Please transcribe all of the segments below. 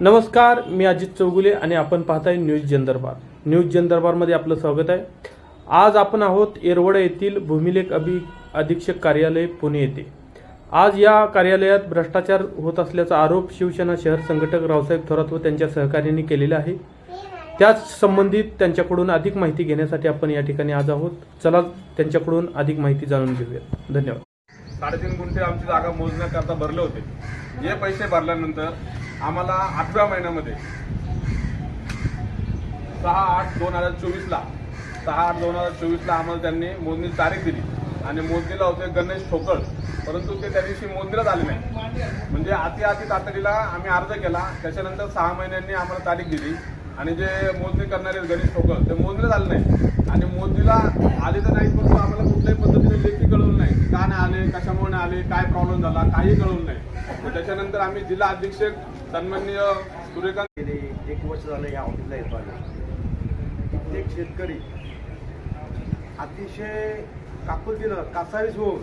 नमस्कार, मी अजित चौगुले आणि आपण पाहताय न्यूज जनदरबार. न्यूज जनदरबारमध्ये आपलं स्वागत आहे. आज आपण आहोत येरवडा येथील भूमिलेख अधीक्षक कार्यालय पुणे येथे. आज या कार्यालयात भ्रष्टाचार होत असल्याचा आरोप शिवसेना शहर संघटक रावसाहेब थोरात व त्यांच्या सहकार्यांनी केलेला आहे. त्याच संबंधित त्यांच्याकडून अधिक माहिती घेण्यासाठी आपण या ठिकाणी आज आहोत. चला त्यांच्याकडून अधिक माहिती जाणून घेऊया. धन्यवाद. 3.5 गुंठे आमची जागा मोजण्याकरता भरले होते. हे पैसे भरल्यानंतर आम्हाला 8व्या महिन्यामध्ये 6/8/2024 ला आम्हाला त्यांनी मोजणीची तारीख दिली आणि मोजणीला होते गणेश ठोकळ, परंतु ते त्या दिवशी मोजणीलाच आले नाही. म्हणजे अति तातडीला आम्ही अर्ज केला. त्याच्यानंतर 6 महिन्यांनी आम्हाला तारीख दिली आणि जे मोजणी करणारे गणेश ठोकळ ते मोजणीलाच आले नाही. आणि मोजणीला आले तर नाही, परंतु आम्हाला कुठल्याही पद्धतीने लेखी कळवलं नाही, का नाही आले, कशामुळे नाही आले, काय प्रॉब्लेम झाला, काही कळवलं नाही. त्याच्यानंतर आम्ही जिल्हा अधीक्षक सन्माननीय सूर्यकांत गेले 1 वर्ष झालं या ऑफिसला येतो आहे. कित्येक शेतकरी अतिशय काकुलतीनं कासावीस होऊन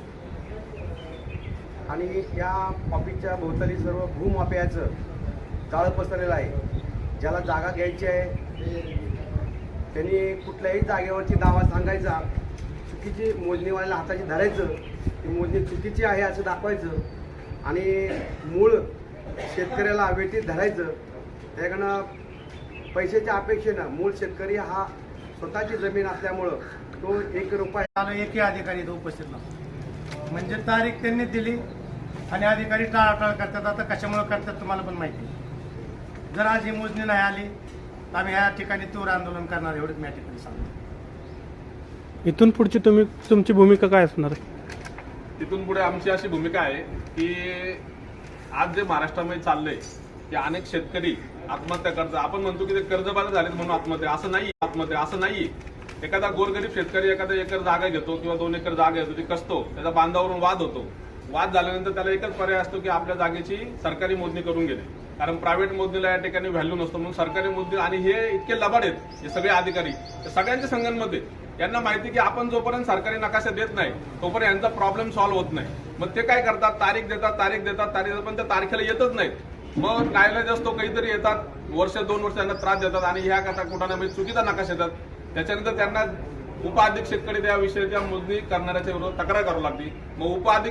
आणि या ऑफिसच्या भोवताली सर्व भूमाफियाचं जाळं पसरलेलं आहे. ज्याला जागा घ्यायची आहे त्यांनी कुठल्याही जागेवरची दावा सांगायचा, चुकीची मोजणीवाल्याला हाताची धरायचं, ती मोजणी चुकीची आहे असं दाखवायचं आणि मूळ शेतकऱ्याला वेटीत धरायचं. त्याकडनं पैशाच्या अपेक्षेनं मूळ शेतकरी हा स्वतःची जमीन असल्यामुळं तो 1 रुपया एकही अधिकारी इथं उपस्थित नव्हता. म्हणजे तारीख त्यांनी दिली आणि अधिकारी टाळाटाळ करतात. आता कशामुळे करतात तुम्हाला पण माहिती. जर आज ही मोजणी नाही आली तर आम्ही ह्या ठिकाणी तीव्र आंदोलन करणार, एवढंच मी या ठिकाणी सांगतो. इथून पुढची तुमची भूमिका काय असणार आहे? तिथून पुढे आमची अशी भूमिका आहे की आज जे महाराष्ट्रामध्ये चाललंय की अनेक शेतकरी आत्महत्या करतात. आपण म्हणतो की ते कर्जबाजारी झालेत म्हणून आत्महत्या, असं नाही. एखादा गोरगरीब शेतकरी एखादा एकर जागा घेतो किंवा 2 एकर जागा घेतो, ती कसतो, त्याचा बांधावरून वाद होतो. वाद झाल्यानंतर त्याला एकच पर्याय असतो की आपल्या जागेची सरकारी मोजणी करून घेणे, कारण प्रायव्हेट मोजणीला या ठिकाणी व्हॅल्यू नसतो. म्हणून सरकारी मोजणी आणि हे इतके लबाड आहेत हे सगळे अधिकारी सगळ्यांच्या संघांमध्ये. यांना माहिती की आपण जोपर्यंत सरकारी नकाशा देत नाही तोपर्यंत यांचा प्रॉब्लेम सॉल्व्ह होत नाही. मग ते काय करतात, तारीख देतात पण त्या तारखेला येतच नाहीत. मग न्यायालय असतो, काहीतरी येतात, 1-2 वर्ष त्यांना त्रास देतात आणि ह्या कथा कुठाने चुकीचा नकाशा येतात. त्याच्यानंतर त्यांना उपअधीक्षककडे त्या विषयाच्या मोजणी करणाऱ्याच्या विरोधात तक्रार करावी लागते. मग